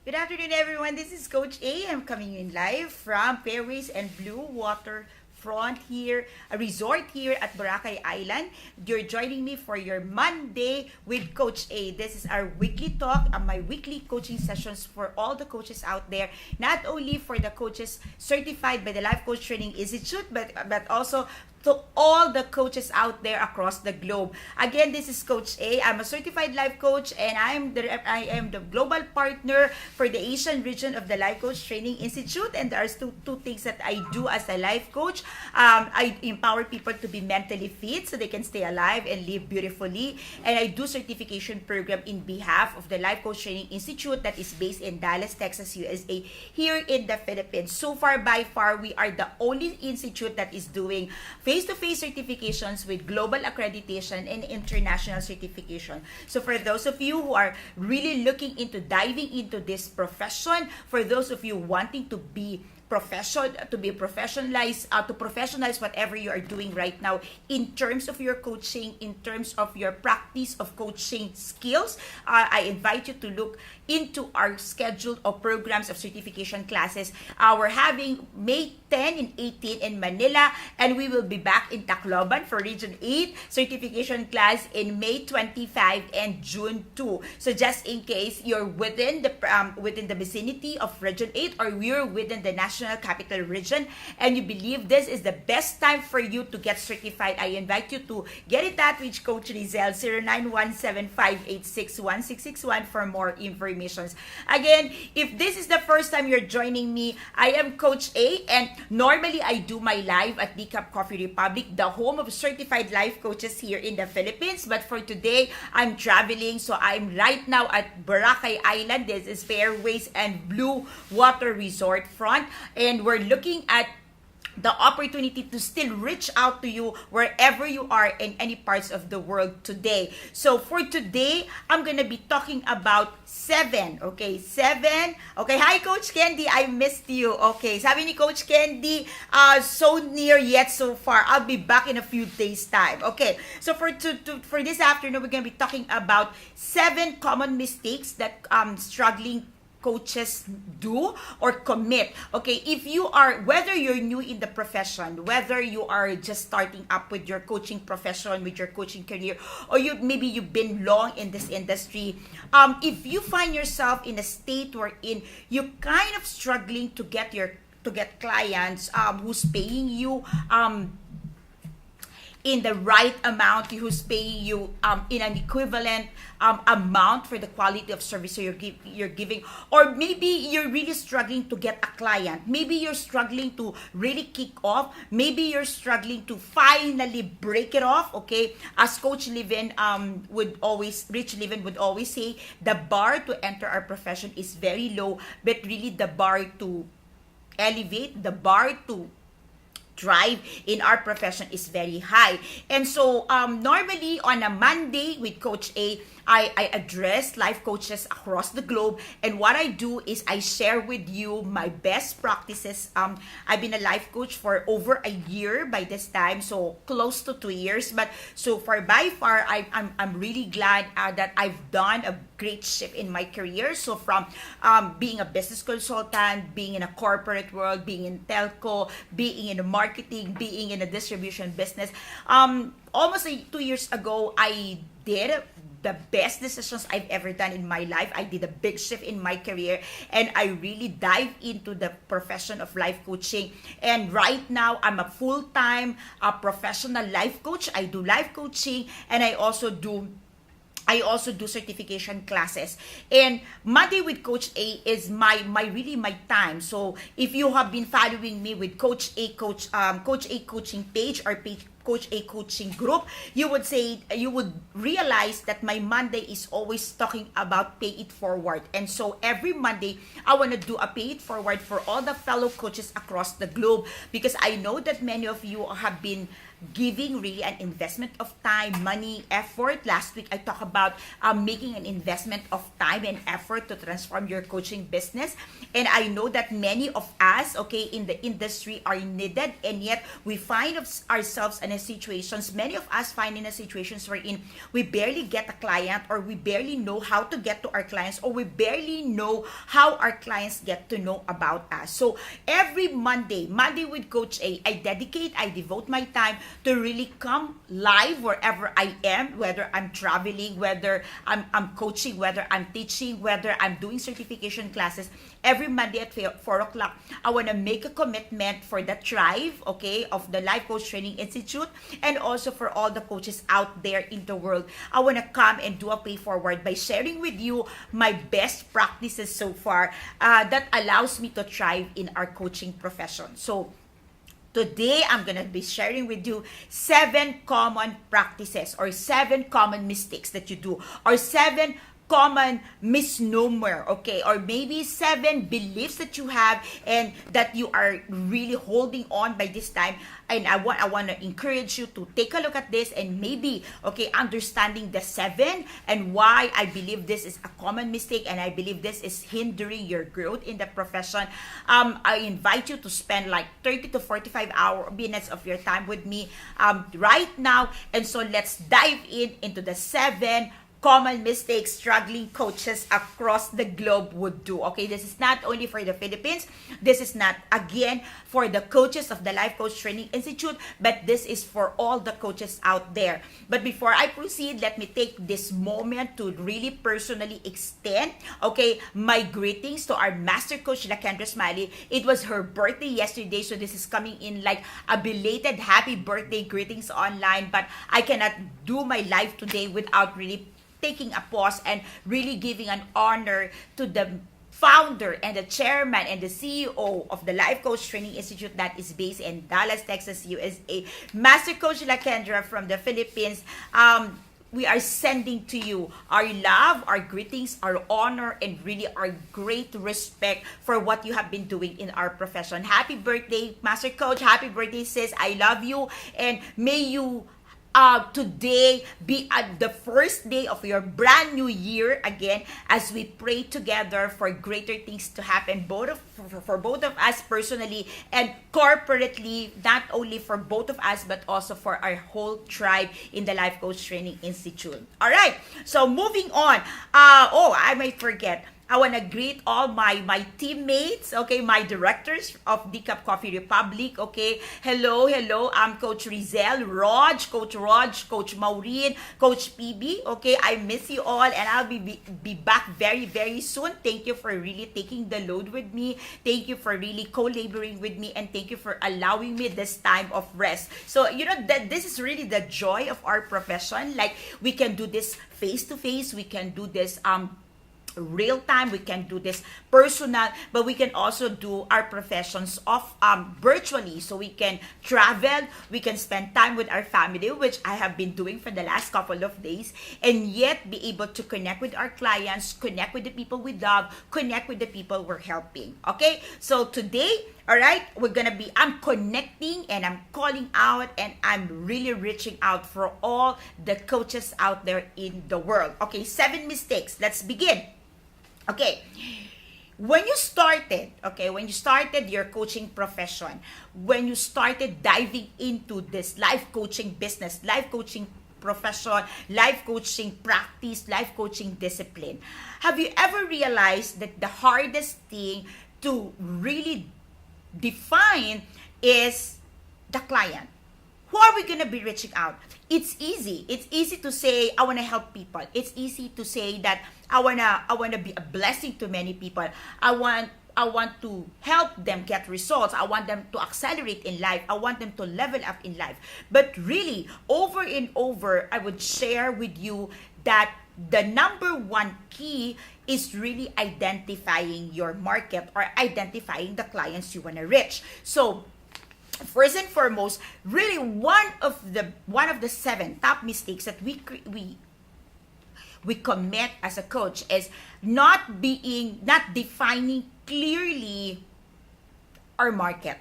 Good afternoon, everyone. This is Coach A. I'm coming in live from Fairways and Blue Water Front here, a resort here at Boracay Island. You're joining me for your Monday with Coach A. This is our weekly talk, my weekly coaching sessions for all the coaches out there, not only for the coaches certified by the Life Coach Training Institute, but also to all the coaches out there across the globe. Again, this is Coach A. I'm a certified life coach, and I am the global partner for the Asian region of the Life Coach Training Institute. And there are two things that I do as a life coach. I empower people to be mentally fit so they can stay alive and live beautifully. And I do certification program in behalf of the Life Coach Training Institute that is based in Dallas, Texas, USA, here in the Philippines. So far, by far, we are the only institute that is doing face-to-face certifications with global accreditation and international certification. So for those of you who are really looking into diving into this profession, for those of you wanting to be professionalized, to professionalize whatever you are doing right now in terms of your coaching, in terms of your practice of coaching skills, I invite you to look into our schedule of programs of certification classes. We're having May 10 and 18 in Manila, and we will be back in Tacloban for Region 8 certification class in May 25 and June 2. So just in case you're within the vicinity of Region 8, or you're within the National Capital Region and you believe this is the best time for you to get certified, I invite you to get in touch with Coach Rizel 0917-586-1661 for more information. Again, if this is the first time you're joining me, I am Coach A, and normally I do my live at Decaf Coffee Republic, the home of certified life coaches here in the Philippines. But for today, I'm traveling, so I'm right now at Boracay Island. This is Fairways and Blue Water Resort Front, and we're looking at the opportunity to still reach out to you wherever you are in any parts of the world today. So for today, I'm gonna be talking about seven. Okay, hi Coach Candy, I missed you. Okay, sabi ni Coach Candy, so near yet so far. I'll be back in a few days time. Okay, so for this afternoon, we're gonna be talking about 7 common mistakes that struggling coaches do or commit. Okay, if you are, whether you're new in the profession, whether you are just starting up with your coaching profession, with your coaching career, or maybe you've been long in this industry, if you find yourself in a state wherein you kind of struggling to get clients who's paying you in the right amount, who's paying you in an equivalent amount for the quality of service you're giving, or maybe you're really struggling to get a client, maybe you're struggling to really kick off, maybe you're struggling to finally break it off. Okay, as Rich Levin would always say, the bar to enter our profession is very low, but really the bar to elevate, the bar to drive in our profession is very high. And so normally on a Monday with Coach A, I address life coaches across the globe, and what I do is I share with you my best practices. I've been a life coach for over a year by this time, so close to 2 years. But so far, by far, I'm really glad that I've done a great shift in my career. So from being a business consultant, being in a corporate world, being in telco, being in the marketing, being in a distribution business, almost 2 years ago, I did the best decisions I've ever done in my life. I did a big shift in my career, and I really dive into the profession of life coaching. And right now, I'm a full-time professional life coach. I do life coaching, and I also do certification classes. And Monday with Coach A is my time. So if you have been following me with Coach A coaching page or Coach A coaching group, you would realize that my Monday is always talking about pay it forward. And so every Monday, I want to do a pay it forward for all the fellow coaches across the globe, because I know that many of you have been giving really an investment of time, money, effort. Last week, I talked about making an investment of time and effort to transform your coaching business. And I know that many of us, okay, in the industry are needed, and yet we find ourselves in in a situations, many of us find in a situations wherein we barely get a client, or we barely know how to get to our clients, or we barely know how our clients get to know about us. So every Monday with Coach A, I devote my time to really come live wherever I am, whether I'm traveling, whether I'm coaching, whether I'm teaching, whether I'm doing certification classes. Every Monday at 4 o'clock, I want to make a commitment for the tribe, okay, of the Life Coach Training Institute, and also for all the coaches out there in the world. I want to come and do a pay forward by sharing with you my best practices so far that allows me to thrive in our coaching profession. So today, I'm going to be sharing with you 7 common practices or 7 common mistakes that you do, or 7 common misnomer, okay, or maybe 7 beliefs that you have and that you are really holding on by this time. And I want to encourage you to take a look at this and maybe, okay, understanding the 7 and why I believe this is a common mistake and I believe this is hindering your growth in the profession. I invite you to spend like 30 to 45 minutes of your time with me right now. And so let's dive into the 7 common mistakes struggling coaches across the globe would do. Okay, this is not only for the Philippines. This is not, again, for the coaches of the Life Coach Training Institute, but this is for all the coaches out there. But before I proceed, let me take this moment to really personally extend, okay, my greetings to our Master Coach, Lakendra Smiley. It was her birthday yesterday, so this is coming in like a belated happy birthday greetings online, but I cannot do my live today without really taking a pause and really giving an honor to the founder and the chairman and the CEO of the Life Coach Training Institute that is based in Dallas, Texas, USA, Master Coach Lakendra from the Philippines. We are sending to you our love, our greetings, our honor, and really our great respect for what you have been doing in our profession. Happy birthday, Master Coach. Happy birthday, sis. I love you. And may you today be the first day of your brand new year again, as we pray together for greater things to happen for both of us personally and corporately, not only for both of us but also for our whole tribe in the Life Coach Training Institute. All right, so moving on. I might forget. I want to greet all my teammates, okay, my directors of Decaf Coffee Republic, okay. Hello, I'm Coach Rizel, Coach Coach Maureen, Coach PB, okay. I miss you all and I'll be back very, very soon. Thank you for really taking the load with me. Thank you for really co-laboring with me, and thank you for allowing me this time of rest. So, you know, that this is really the joy of our profession. Like, we can do this face-to-face, we can do this real time, we can do this personal, but we can also do our professions off virtually. So we can travel, we can spend time with our family, which I have been doing for the last couple of days, and yet be able to connect with our clients, connect with the people we love, connect with the people we're helping. Okay, so today, all right, I'm connecting and I'm calling out and I'm really reaching out for all the coaches out there in the world. Okay, 7 mistakes. Let's begin. Okay, when you started your coaching profession, when you started diving into this life coaching business, life coaching profession, life coaching practice, life coaching discipline, have you ever realized that the hardest thing to really define is the client? Who are we going to be reaching out? It's easy. It's easy to say, I want to help people. It's easy to say that I want to be a blessing to many people. I want to help them get results. I want them to accelerate in life. I want them to level up in life. But really, over and over, I would share with you that the number one key is really identifying your market or identifying the clients you want to reach. So, first and foremost, really one of the 7 top mistakes that we commit as a coach is not defining clearly our market.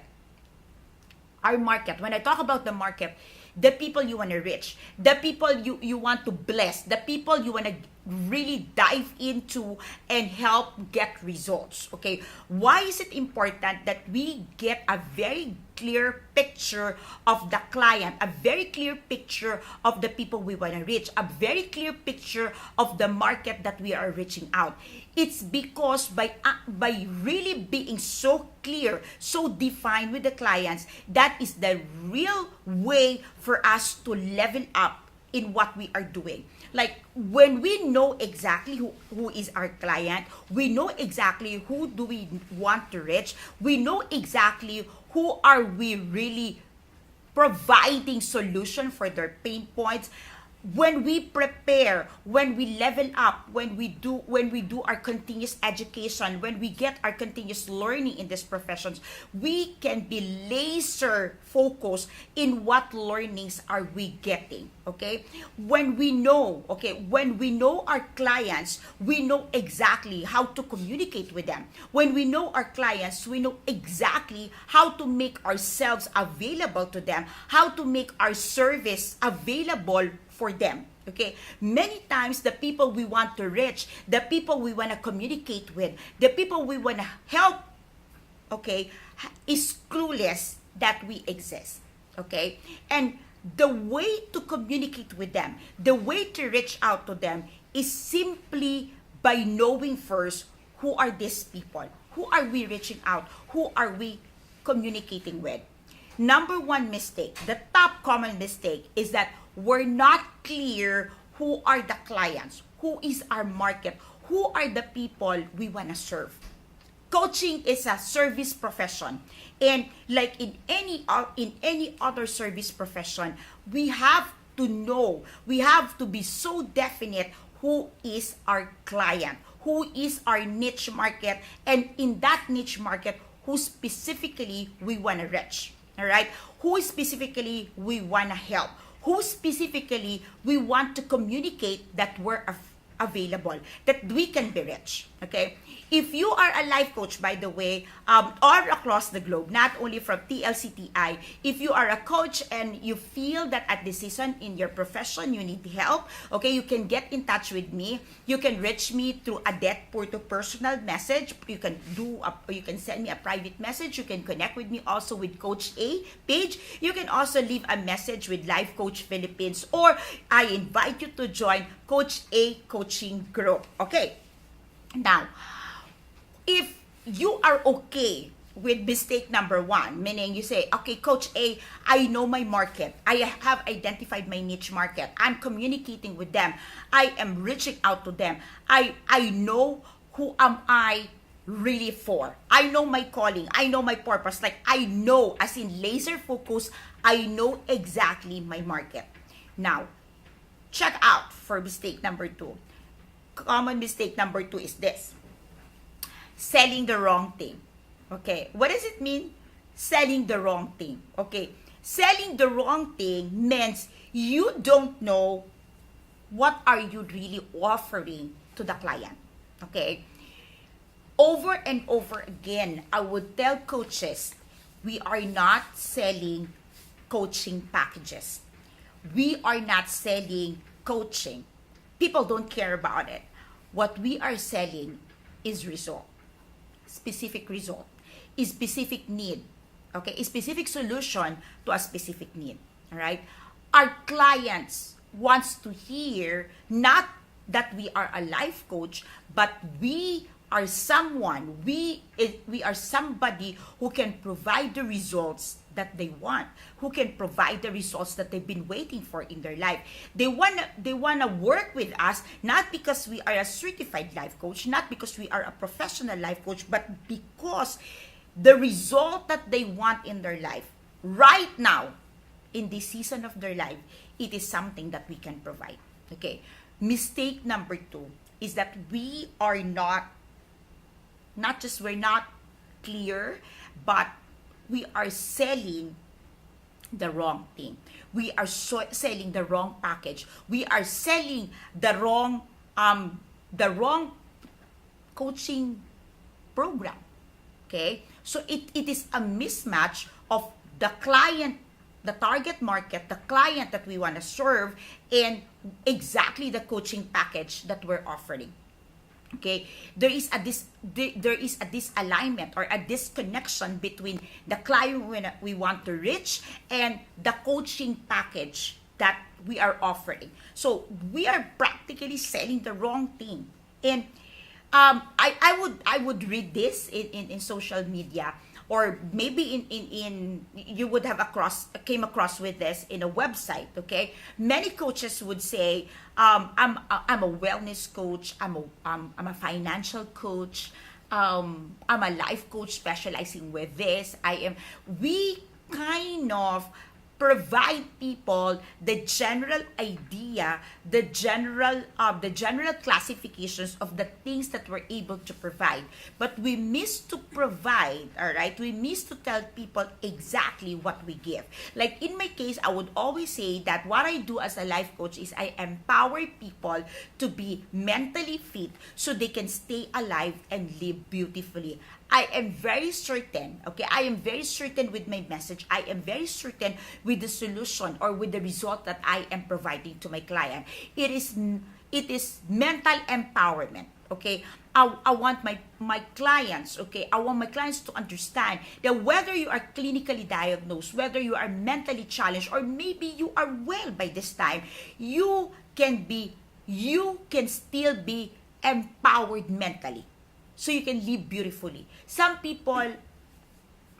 Our market. When I talk about the market, the people you want to reach, the people you want to bless, the people you want to really dive into and help get results. Okay, why is it important that we get a very clear picture of the client, a very clear picture of the people we want to reach, a very clear picture of the market that we are reaching out. It's because by really being so clear, so defined with the clients, that is the real way for us to level up in what we are doing. Like when we know exactly who is our client, we know exactly who do we want to reach, we know exactly who are we really providing solution for their pain points. When we prepare, when we level up, when we do our continuous education, when we get our continuous learning in these professions, we can be laser focused in what learnings are we getting. Okay, when we know our clients, we know exactly how to communicate with them. When we know our clients, we know exactly how to make ourselves available to them, how to make our service available for them. Okay, many times the people we want to reach, the people we want to communicate with, the people we want to help, okay, is clueless that we exist. Okay, and the way to communicate with them, the way to reach out to them is simply by knowing first who are these people, who are we reaching out, who are we communicating with. Number one mistake, the top common mistake, is that we're not clear who are the clients, who is our market, who are the people we want to serve. Coaching is a service profession, and like in any other service profession, we have to know, we have to be so definite who is our client, who is our niche market, and in that niche market, who specifically we want to reach. All right, who specifically we want to help, who specifically we want to communicate that we're available, that we can be reached. Okay, if you are a life coach, by the way, all across the globe, not only from TLCTI, if you are a coach and you feel that at this season in your profession you need help, okay, you can get in touch with me. You can reach me through a Debt Porto personal message. You can send me a private message. You can connect with me also with Coach A page. You can also leave a message with Life Coach Philippines, or I invite you to join Coach A coaching group. Okay, now, if you are okay with mistake number one, meaning you say, okay, Coach A, I know my market. I have identified my niche market. I'm communicating with them. I am reaching out to them. I know who am I really for. I know my calling. I know my purpose. Like I know, as in laser focus, I know exactly my market. Now, check out for mistake number two. Common mistake number two is this: selling the wrong thing. Okay, what does it mean? Selling the wrong thing. Okay, selling the wrong thing means you don't know what are you really offering to the client. Okay, over and over again, I would tell coaches, we are not selling coaching packages. We are not selling coaching. People don't care about it. What we are selling is result. Specific result, a specific need, okay, a specific solution to a specific need. All right, our clients wants to hear not that we are a life coach, but we are someone, we are somebody who can provide the results that they want, who can provide the results that they've been waiting for in their life. They wanna work with us, not because we are a certified life coach, not because we are a professional life coach, but because the result that they want in their life right now, in this season of their life, it is something that we can provide. Okay, mistake number two is that we are we're not clear, but we are selling the wrong thing. We are selling the wrong package. We are selling the wrong coaching program. Okay, so it is a mismatch of the client, the target market, the client that we want to serve, and exactly the coaching package that we're offering. Okay, there is a disalignment or a disconnection between the client we want to reach and the coaching package that we are offering. So we are practically selling the wrong thing. And I would read this in social media, or maybe in you would have came across with this in a website. Okay, many coaches would say, I'm a wellness coach, I'm a financial coach, I'm a life coach specializing with this. We kind of provide people the general idea, the general classifications of the things that we're able to provide. But we miss to provide, all right? We miss to tell people exactly what we give. Like in my case, I would always say that what I do as a life coach is I empower people to be mentally fit so they can stay alive and live beautifully. I am very certain, okay, I am very certain with my message. I am very certain with the solution or with the result that I am providing to my client. It is mental empowerment, okay? I want my clients, okay, I want my clients to understand that whether you are clinically diagnosed, whether you are mentally challenged, or maybe you are well by this time, you can still be empowered mentally. So you can live beautifully. Some people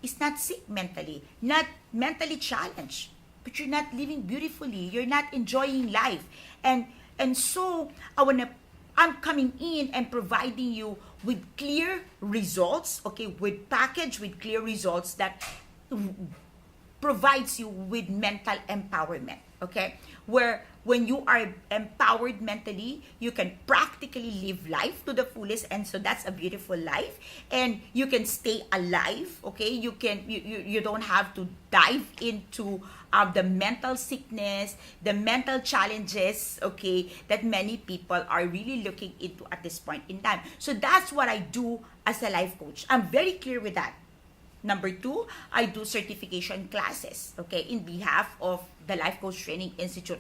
is not sick mentally, not mentally challenged, but you're not living beautifully. You're not enjoying life. And so I'm coming in and providing you with clear results, okay, with clear results that provides you with mental empowerment, okay? Where when you are empowered mentally, you can practically live life to the fullest, and so that's a beautiful life. And you can stay alive, okay? You don't have to dive into the mental sickness, the mental challenges, okay, that many people are really looking into at this point in time. So that's what I do as a life coach. I'm very clear with that. Number two, I do certification classes, okay, in behalf of the Life Coach Training Institute.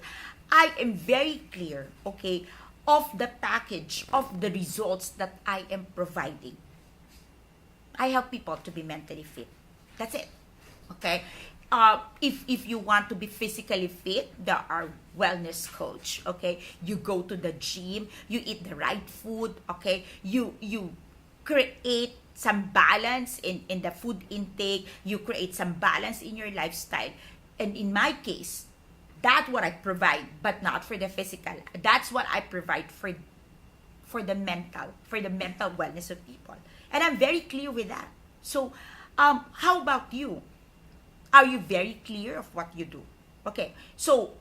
I am very clear, okay, of the package, of the results that I am providing. I help people to be mentally fit. That's it, okay? If you want to be physically fit, there are wellness coach, okay? You go to the gym, you eat the right food, okay? You create some balance in the food intake, you create some balance in your lifestyle. And in my case, that's what I provide, but not for the physical. That's what I provide for the mental wellness of people. And I'm very clear with that. So, how about you? Are you very clear of what you do? Okay, so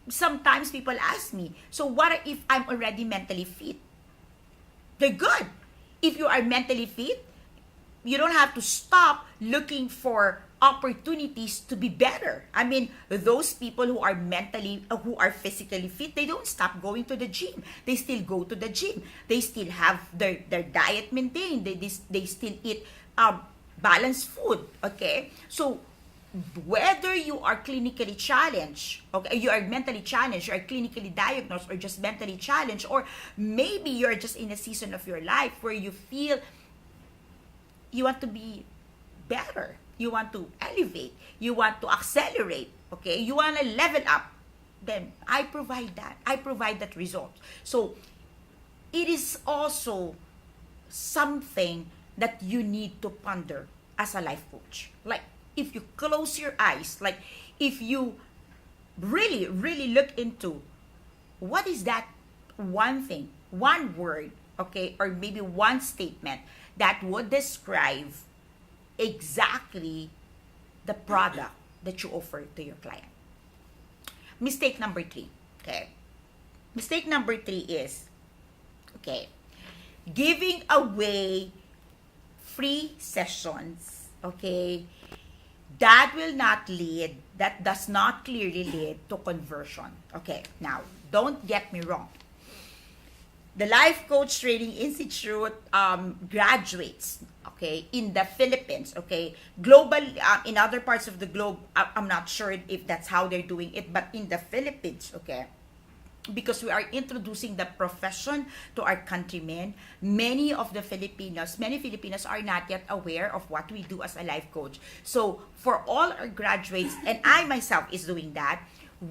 sometimes people ask me, so what if I'm already mentally fit? They're good. If you are mentally fit, you don't have to stop looking for opportunities to be better. I mean, those people who are physically fit, they don't stop going to the gym. They still go to the gym. They still have their diet maintained. They still eat balanced food, okay? So, whether you are clinically challenged, okay, you are mentally challenged, you are clinically diagnosed, or just mentally challenged, or maybe you're just in a season of your life where you feel you want to be better, you want to elevate, you want to accelerate, okay, you want to level up, then I provide that result. So it is also something that you need to ponder as a life coach. Like, if you close your eyes, like if you really, really look into what is that one thing, one word, okay, or maybe one statement that would describe exactly the product that you offer to your client. Mistake number 3, okay? Mistake number 3 is, okay, giving away free sessions, okay, that does not clearly lead to conversion. Okay, now, don't get me wrong. The Life Coach Training Institute graduates, okay, in the Philippines, okay, global, in other parts of the globe, I'm not sure if that's how they're doing it, but in the Philippines, okay, because we are introducing the profession to our countrymen. Many Filipinos are not yet aware of what we do as a life coach. So for all our graduates, and I myself is doing that,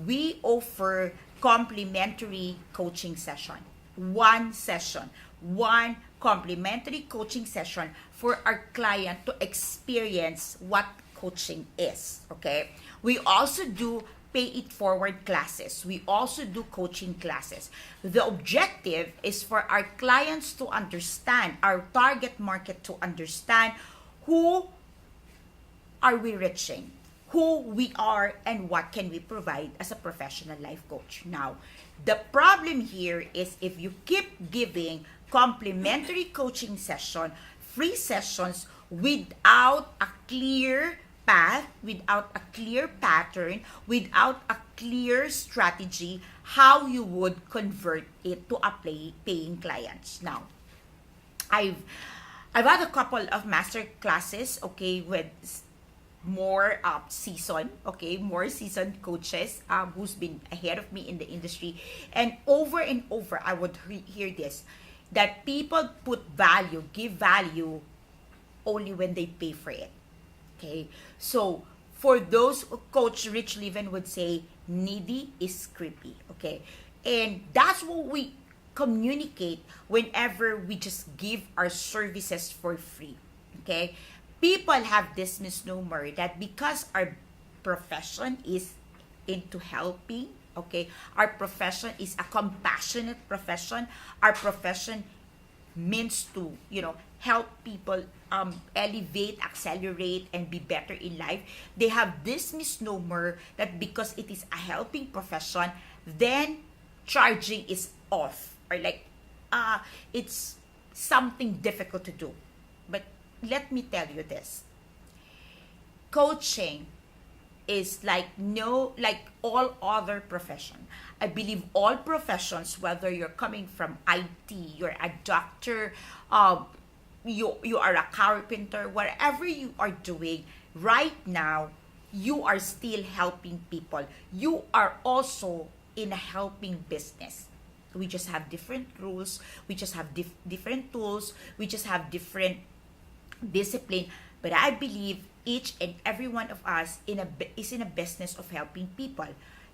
we offer complimentary coaching session. One complimentary coaching session for our client to experience what coaching is. Okay? We also do pay it forward classes. We also do coaching classes. The objective is for our clients to understand, our target market to understand who are we reaching, who we are, and what can we provide as a professional life coach. Now, the problem here is if you keep giving complimentary coaching session, free sessions without a clear path, without a clear pattern, without a clear strategy, how you would convert it to a paying clients. Now, I've had a couple of master classes, okay, with more more seasoned coaches who's been ahead of me in the industry, and over I would hear this, that people give value only when they pay for it. Okay, so for those, Coach Rich Leven would say, needy is creepy. Okay, and that's what we communicate whenever we just give our services for free. Okay, people have this misnomer that because our profession is into helping, okay, our profession is a compassionate profession, our profession means to, help people elevate, accelerate, and be better in life. They have this misnomer that because it is a helping profession, then charging is off, or like it's something difficult to do. But let me tell you this, coaching is like all other profession. I believe all professions, whether you're coming from IT, you're a doctor, you are a carpenter, whatever you are doing right now, you are still helping people. You are also in a helping business. We just have different rules, we just have different tools, we just have different discipline. But I believe each and every one of us is in a business of helping people.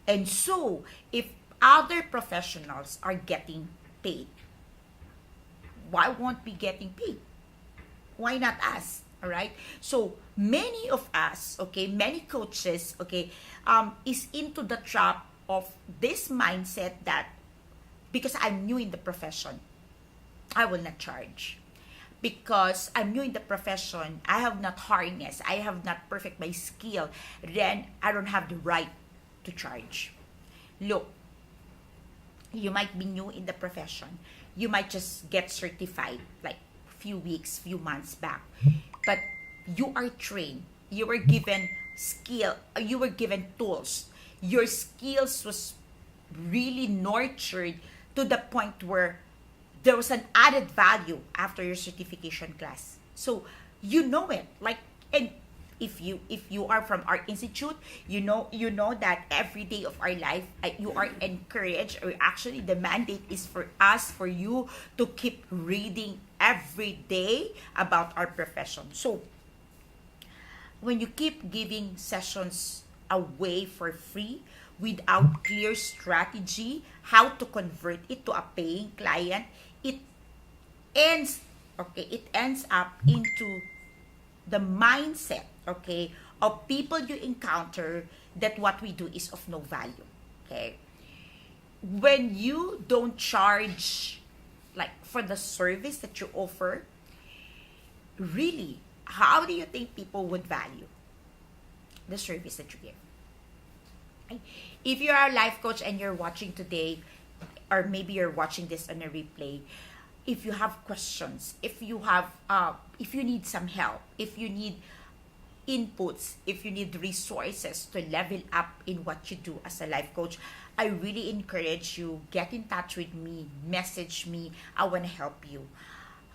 And so, if other professionals are getting paid, why won't we getting paid? Why not us? All right. So many of us, okay, many coaches, okay, is into the trap of this mindset that because I'm new in the profession, I will not charge. Because I'm new in the profession, I have not harnessed, I have not perfect my skill, then I don't have the right to charge. Look, you might be new in the profession. You might just get certified like few weeks, few months back. But you are trained. You were given skill. You were given tools. Your skills was really nurtured to the point where there was an added value after your certification class. So you know it. Like, and if you are from our institute, you know that every day of our life you are encouraged, or actually the mandate is for you to keep reading every day about our profession. So when you keep giving sessions away for free without clear strategy how to convert it to a paying client, it ends up into the mindset, okay, of people you encounter that what we do is of no value. Okay, when you don't charge like for the service that you offer, really, how do you think people would value the service that you give? Okay? If you're a life coach and you're watching today, or maybe you're watching this on a replay, if you have questions, if you need some help, if you need inputs, if you need resources to level up in what you do as a life coach, I really encourage you, get in touch with me, message me. I want to help you.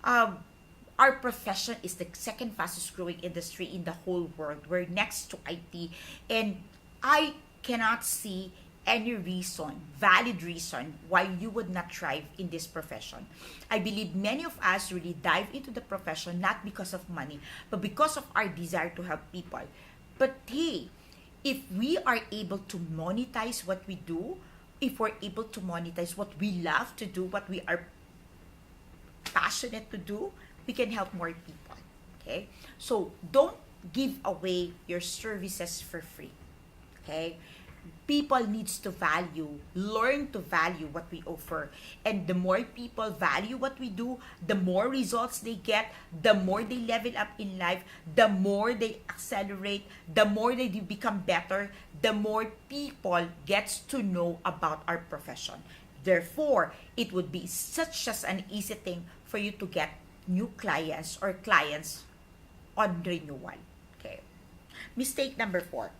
Our profession is the second fastest growing industry in the whole world. We're next to IT, and I cannot see any reason, valid reason, why you would not thrive in this profession. I believe many of us really dive into the profession not because of money, but because of our desire to help people. But hey, if we are able to monetize what we do, if we're able to monetize what we love to do, what we are passionate to do, we can help more people. Okay? So don't give away your services for free. Okay? People needs to learn to value what we offer. And the more people value what we do, the more results they get, the more they level up in life, the more they accelerate, the more they become better, the more people gets to know about our profession. Therefore, it would be such as an easy thing for you to get new clients or clients on renewal. Okay. Mistake number 4.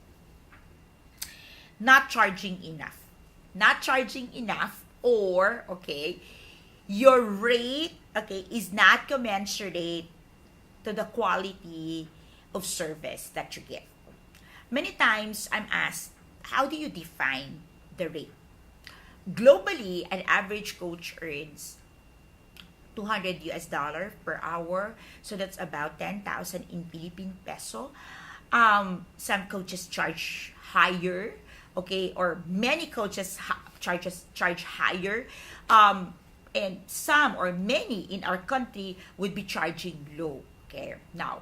Not charging enough. Not charging enough, or, okay, your rate, okay, is not commensurate to the quality of service that you give. Many times I'm asked, how do you define the rate? Globally, an average coach earns $200 per hour, so that's about 10,000 in Philippine peso. Some coaches charge higher, okay, or many coaches charge higher, and some or many in our country would be charging low. Okay, now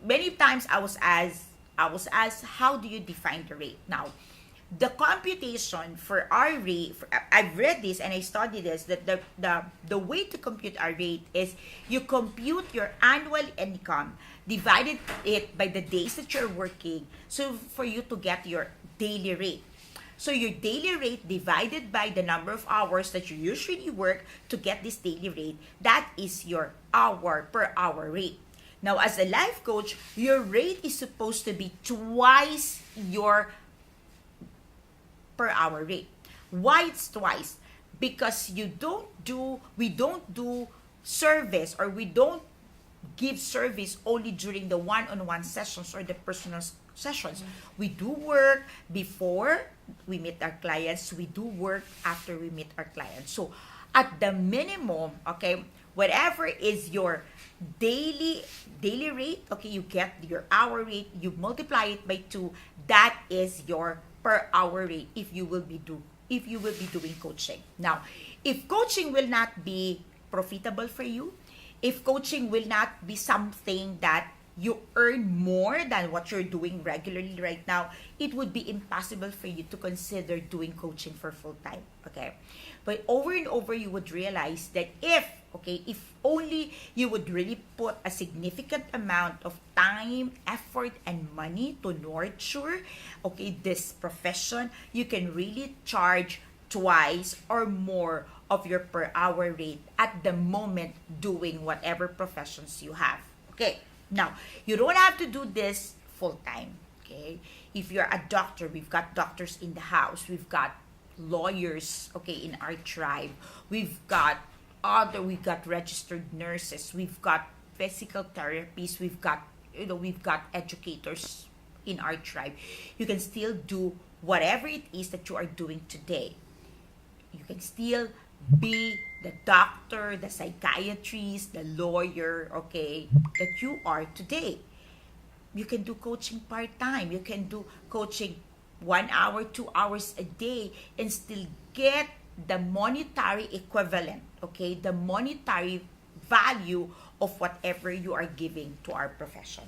many times I was asked, how do you define the rate? Now, the computation for our rate, I've read this and I studied this, that the way to compute our rate is you compute your annual income, divided it by the days that you're working, so for you to get your daily rate. So your daily rate divided by the number of hours that you usually work to get this daily rate, that is your hour per hour rate. Now, as a life coach, your rate is supposed to be twice your per hour rate. Why it's twice? Because we don't do service, or we don't give service only during the one-on-one sessions or the personal sessions. We do work before we meet our clients. We do work after we meet our clients. So at the minimum, okay, whatever is your daily rate, okay, you get your hour rate, you multiply it by 2, that is your per hour rate if you will be doing coaching. Now, if coaching will not be profitable for you, if coaching will not be something that you earn more than what you're doing regularly right now, it would be impossible for you to consider doing coaching for full time. Okay, but over and over you would realize that if only you would really put a significant amount of time, effort, and money to nurture, okay, this profession, you can really charge twice or more of your per hour rate at the moment doing whatever professions you have. Okay, now you don't have to do this full time. Okay, if you're a doctor, we've got doctors in the house, we've got lawyers, okay, in our tribe, we've got registered nurses, we've got physical therapists, we've got educators in our tribe. You can still do whatever it is that you are doing today. You can still be the doctor, the psychiatrist, the lawyer, okay, that you are today. You can do coaching part-time. You can do coaching 1 hour, 2 hours a day, and still get the monetary equivalent, okay, the monetary value of whatever you are giving to our profession.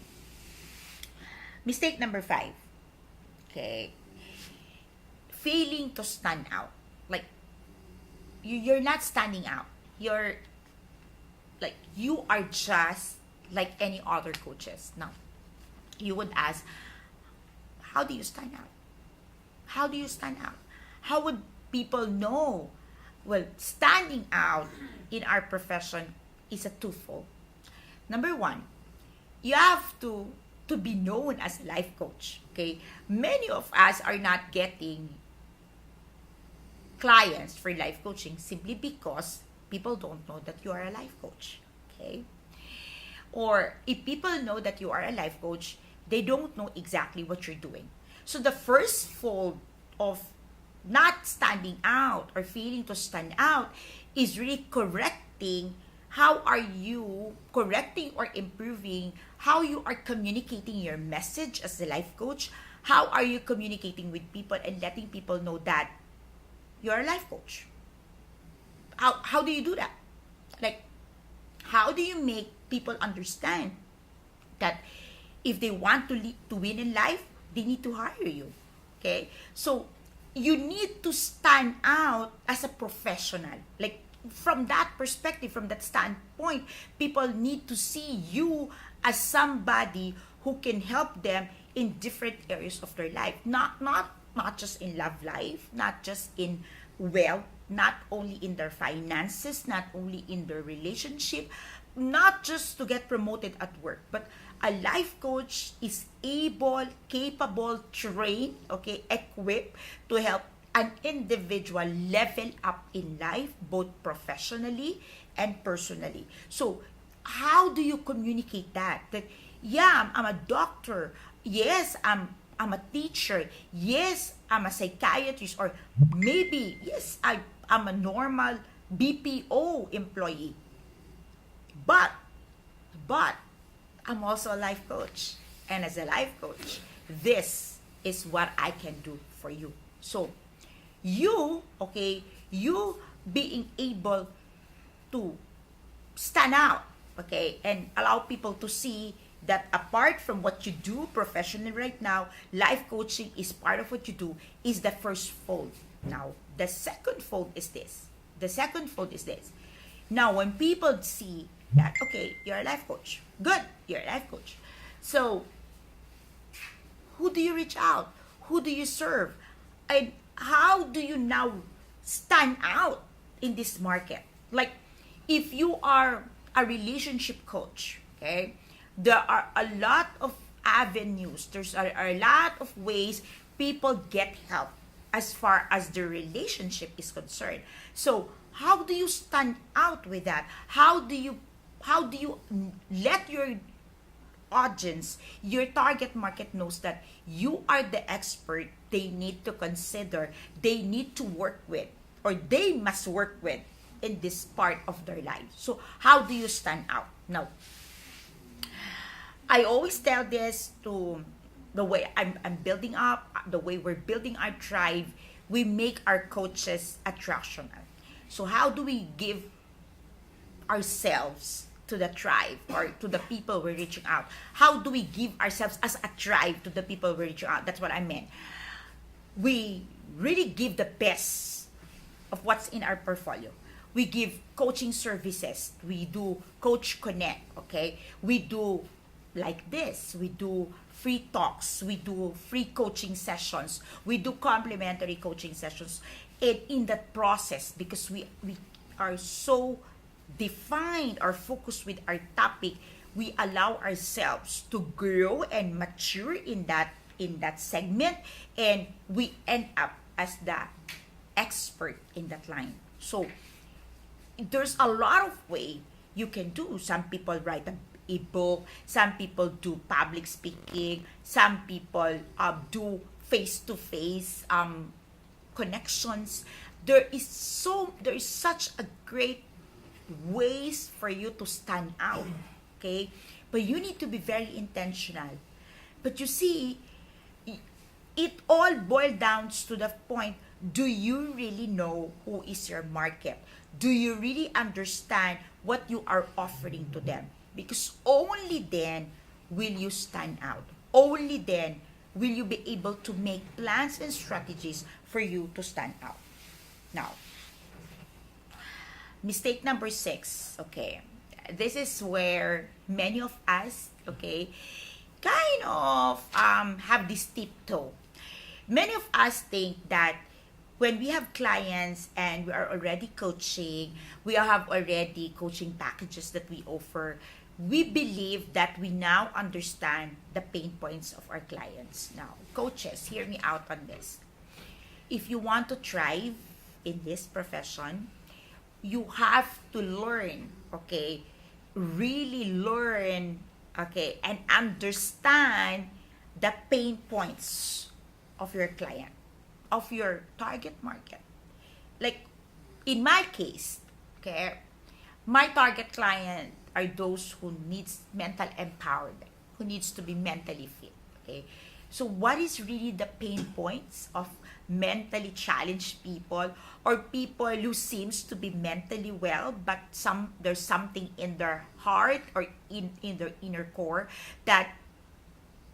Mistake number 5, okay, failing to stand out. Like, you're not standing out. You are just like any other coaches. Now, you would ask, how do you stand out? How do you stand out? How would people know? Well, standing out in our profession is a twofold. Number 1, you have to be known as a life coach. Okay, many of us are not getting clients for life coaching simply because people don't know that you are a life coach. Okay, or if people know that you are a life coach, they don't know exactly what you're doing. So the first fold of not standing out or feeling to stand out is really correcting how are you correcting or improving how you are communicating your message as a life coach. How are you communicating with people and letting people know that you're a life coach? How do you do that? Like, how do you make people understand that if they want to win in life, they need to hire you? Okay? So, you need to stand out as a professional. Like, from that perspective, from that standpoint, people need to see you as somebody who can help them in different areas of their life. Not just in love life, not just in wealth, not only in their finances, not only in their relationship, not just to get promoted at work, but a life coach is able, capable, trained, okay, equipped to help an individual level up in life, both professionally and personally. So, how do you communicate that? That, yeah, I'm a doctor. Yes, I'm a teacher. Yes, I'm a psychiatrist. Or maybe, yes, I'm a normal BPO employee. But I'm also a life coach. And as a life coach, this is what I can do for you. So, you being able to stand out, okay, and allow people to see that apart from what you do professionally right now, life coaching is part of what you do, is the first fold. Now, the second fold is this. The second fold is this. Now, when people see that, okay, you're a life coach. Good, you're a life coach. So, who do you reach out? Who do you serve? And how do you now stand out in this market? Like, if you are a relationship coach, okay, there are a lot of avenues. There's a lot of ways people get help as far as their relationship is concerned. So, how do you stand out with that? How do you let your audience, your target market knows that you are the expert they need to consider, they need to work with, or they must work with in this part of their life. So, how do you stand out? Now, I always tell this to the way I'm building up, the way we're building our tribe, we make our coaches attractional. So, how do we give ourselves to the tribe or to the people we're reaching out? How do we give ourselves as a tribe to the people we're reaching out? That's what I meant. We really give the best of what's in our portfolio. We give coaching services. We do Coach Connect, okay? We do like this. We do free talks. We do free coaching sessions. We do complimentary coaching sessions. And in that process, because we are so defined or focused with our topic, we allow ourselves to grow and mature in that segment, and we end up as the expert in that line. So there's a lot of way you can do. Some people write a book, some people do public speaking, some people do face-to-face connections. There is such a great ways for you to stand out, okay? But you need to be very intentional. But you see, it all boils down to the point, do you really know who is your market? Do you really understand what you are offering to them? Because only then will you stand out. Only then will you be able to make plans and strategies for you to stand out. Now, mistake number 6, okay, this is where many of us, okay, kind of have this tiptoe. Many of us think that when we have clients and we are already coaching, we have already coaching packages that we offer, we believe that we now understand the pain points of our clients. Now, coaches, hear me out on this. If you want to thrive in this profession, you have to learn, okay, really learn, okay, and understand the pain points of your client, of your target market. Like in my case, okay, my target client are those who needs mental empowerment, who needs to be mentally fit. Okay. So what is really the pain points of mentally challenged people, or people who seems to be mentally well, but there's something in their heart or in their inner core that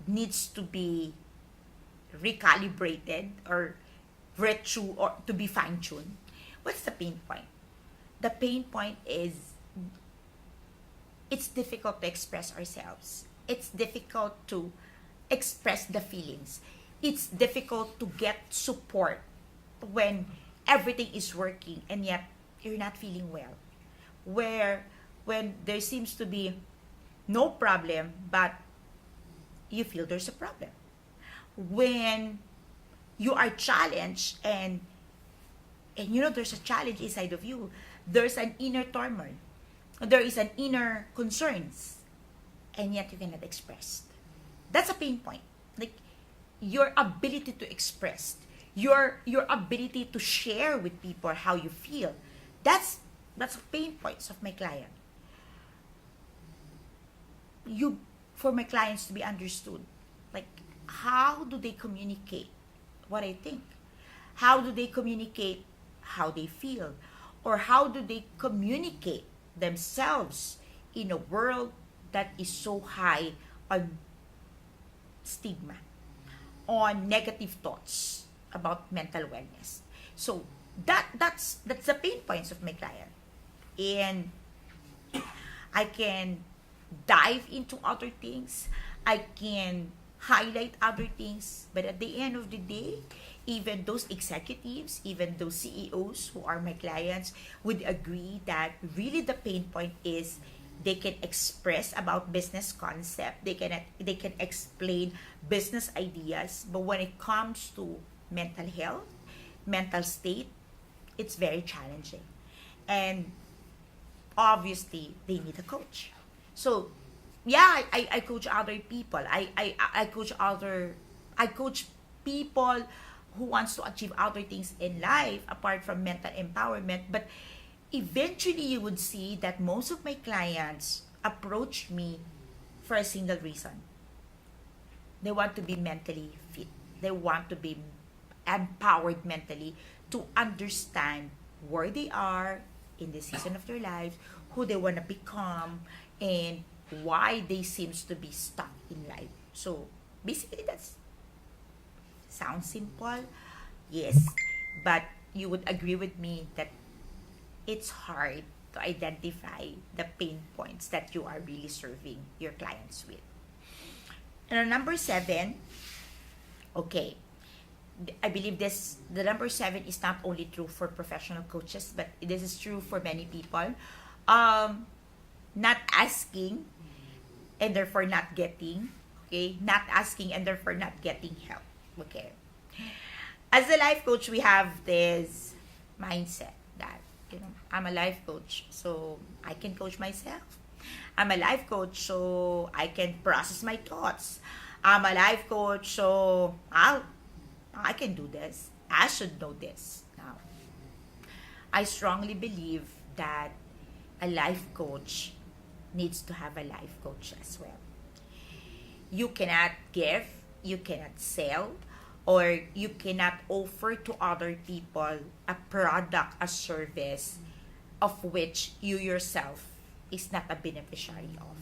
needs to be recalibrated or retuned or to be fine-tuned. What's the pain point? The pain point is it's difficult to express ourselves. It's difficult to express the feelings. It's difficult to get support when everything is working and yet you're not feeling well. Where when there seems to be no problem, but you feel there's a problem. When you are challenged and you know there's a challenge inside of you, there's an inner turmoil, there is an inner concerns, and yet you cannot express. That's a pain point. Like your ability to express, your ability to share with people how you feel. That's pain points of my client. You For my clients to be understood. Like how do they communicate what I think? How do they communicate how they feel? Or how do they communicate themselves in a world that is so high on stigma, on negative thoughts about mental wellness? So that's the pain points of my client. And I can dive into other things. I can highlight other things. But at the end of the day, even those executives, even those CEOs who are my clients would agree that really the pain point is they can express about business concept. They can explain business ideas. But when it comes to mental health, mental state, it's very challenging. And obviously, they need a coach. So, yeah, I coach other people. I coach people who wants to achieve other things in life apart from mental empowerment. But eventually, you would see that most of my clients approach me for a single reason. They want to be mentally fit. They want to be empowered mentally to understand where they are in the season of their lives, who they want to become, and why they seems to be stuck in life. So basically that's sounds simple, yes, but you would agree with me that it's hard to identify the pain points that you are really serving your clients with. And on number 7, okay, I believe the number 7 is not only true for professional coaches, but this is true for many people. Not asking and therefore not getting. Okay, not asking and therefore not getting help. Okay, as a life coach, we have this mindset that I'm a life coach, so I can coach myself. I'm a life coach, so I can process my thoughts. I'm a life coach, so I can do this. I should know this. Now, I strongly believe that a life coach needs to have a life coach as well. You cannot give, you cannot sell, or you cannot offer to other people a product, a service of which you yourself is not a beneficiary of.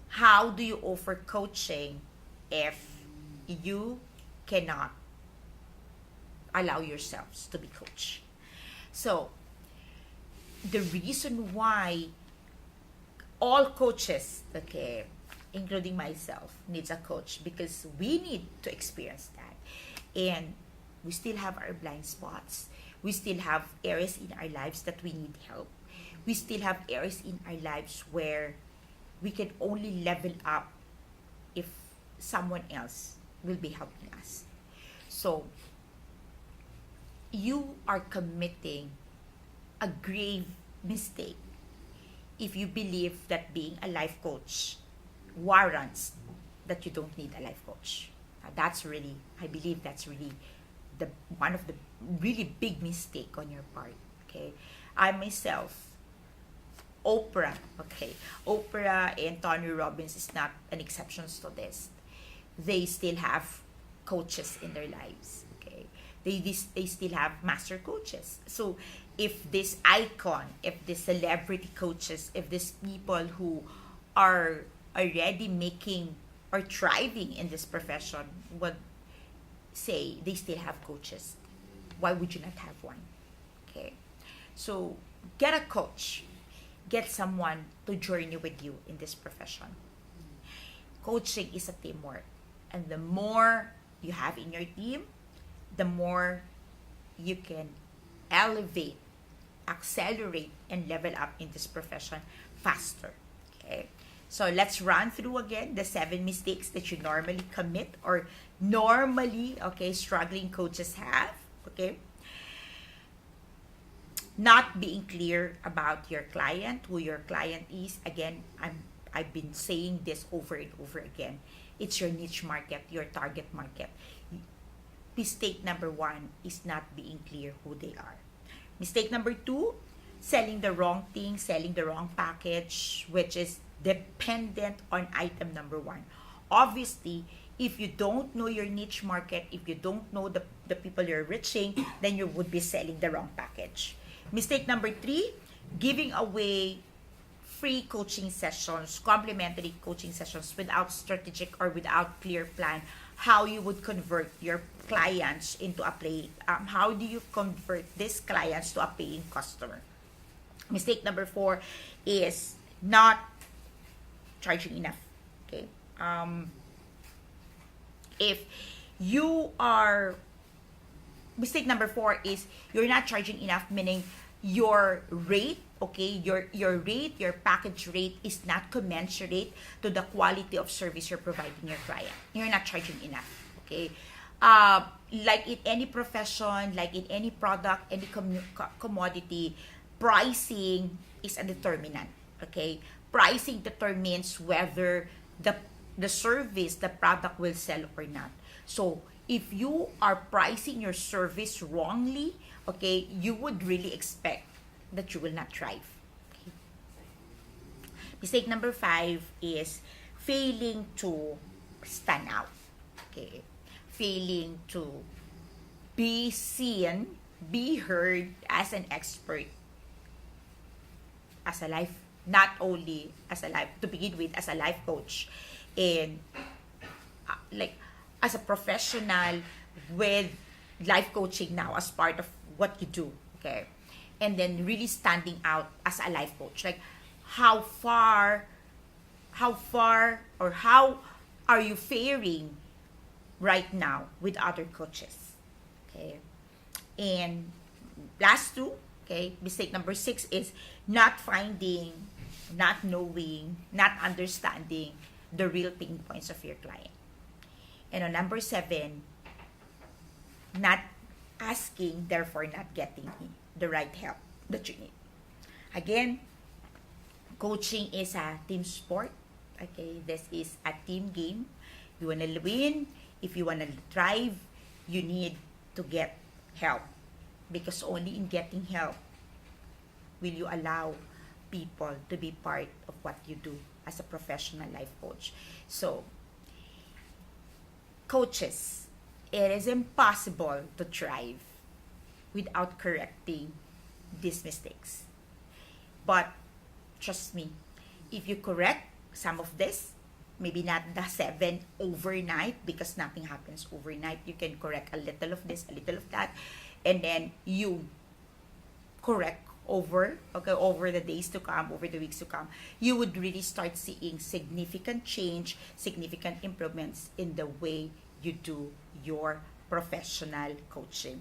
How do you offer coaching if you cannot allow yourselves to be coached? So, the reason why all coaches, okay, including myself, needs a coach, because we need to experience that. And we still have our blind spots. We still have areas in our lives that we need help. We still have areas in our lives where we can only level up if someone else will be helping us. So, you are committing a grave mistake if you believe that being a life coach warrants that you don't need a life coach. That's really, I believe that's really the one of the really big mistake on your part. Okay, I myself, Oprah, okay, Oprah and Tony Robbins is not an exception to this. They still have coaches in their lives. Okay, they still have master coaches. So if this icon, if this celebrity coaches, if these people who are already making or thriving in this profession would say they still have coaches, why would you not have one? Okay, so get a coach, get someone to journey with you in this profession. Coaching is a teamwork, and the more you have in your team, the more you can elevate, accelerate, and level up in this profession faster. Okay, so let's run through again the 7 mistakes that you normally commit or normally, okay, struggling coaches have. Okay, not being clear about your client, who your client is. Again, I've been saying this over and over again. It's your niche market, your target market. Mistake number 1 is not being clear who they are. Mistake number 2, selling the wrong thing, selling the wrong package, which is dependent on item number 1. Obviously, if you don't know your niche market, if you don't know the people you're reaching, then you would be selling the wrong package. Mistake number 3, giving away free coaching sessions, complimentary coaching sessions without strategic or without clear plan how you would convert your clients into a how do you convert these clients to a paying customer. Mistake number 4 is not charging enough. Okay, if you are mistake number 4 is you're not charging enough, meaning your rate, okay, your rate, your package rate is not commensurate to the quality of service you're providing your client. You're not charging enough. Okay, like in any profession, like in any product, any commodity, pricing is a determinant. Okay, pricing determines whether the service, the product will sell or not. So if you are pricing your service wrongly, okay, you would really expect that you will not thrive. Okay. Mistake number 5 is failing to stand out. Okay, failing to be seen, be heard as an expert, as a life, not only as a life, to begin with, as a life coach, and like as a professional with life coaching now as part of what you do. Okay, and then really standing out as a life coach, like how far or how are you faring right now with other coaches. Okay, and last 2, okay, mistake number 6 is not finding, not knowing, not understanding the real pain points of your client. And on number 7, not asking, therefore not getting the right help that you need. Again, coaching is a team sport. Okay, this is a team game. You want to win, if you want to thrive, you need to get help. Because only in getting help will you allow people to be part of what you do as a professional life coach. So, coaches, it is impossible to thrive without correcting these mistakes. But trust me, if you correct some of this, maybe not the 7 overnight, because nothing happens overnight. You can correct a little of this, a little of that, and then you correct over the days to come, over the weeks to come, you would really start seeing significant change, significant improvements in the way you do your professional coaching.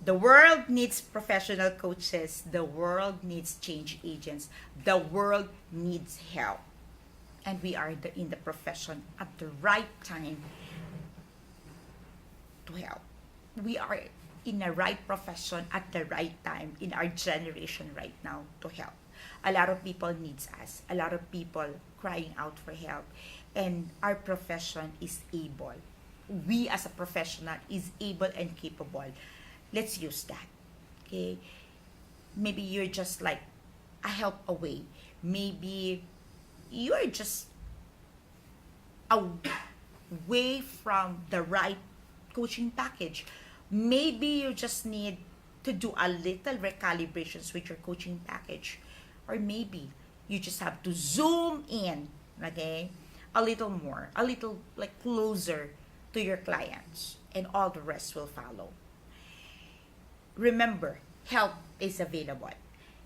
The world needs professional coaches. The world needs change agents. The world needs help. And we are in the profession at the right time to help. We are in the right profession at the right time in our generation right now to help. A lot of people needs us. A lot of people crying out for help. And our profession is able we as a professional is able and capable, let's use that. Okay? Maybe you're just like a help away. Maybe you're just away from the right coaching package. Maybe you just need to do a little recalibrations with your coaching package. Or maybe you just have to zoom in, okay? A little more, a little like closer to your clients, and all the rest will follow. Remember, help is available.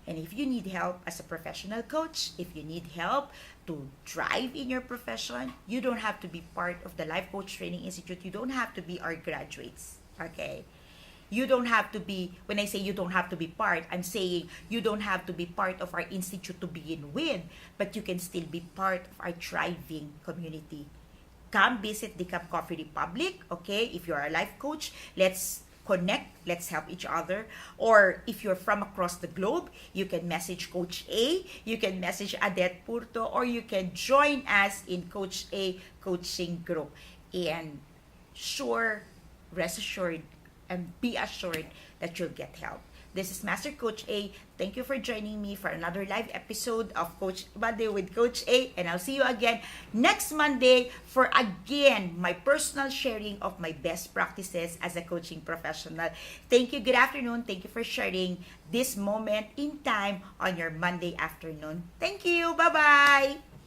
And if you need help as a professional coach, if you need help to thrive in your profession, you don't have to be part of the Life Coach Training Institute. You don't have to be our graduates. Okay? You don't have to be, when I say you don't have to be part, I'm saying you don't have to be part of our institute to begin with, but you can still be part of our thriving community. Come visit the Cup Coffee Republic, okay? If you're a life coach, let's connect, let's help each other. Or if you're from across the globe, you can message Coach A, you can message Adet Purto, or you can join us in Coach A coaching group. And sure, rest assured, and be assured that you'll get help. This is Master Coach A. Thank you for joining me for another live episode of Coach Monday with Coach A. And I'll see you again next Monday for again my personal sharing of my best practices as a coaching professional. Thank you. Good afternoon. Thank you for sharing this moment in time on your Monday afternoon. Thank you. Bye-bye.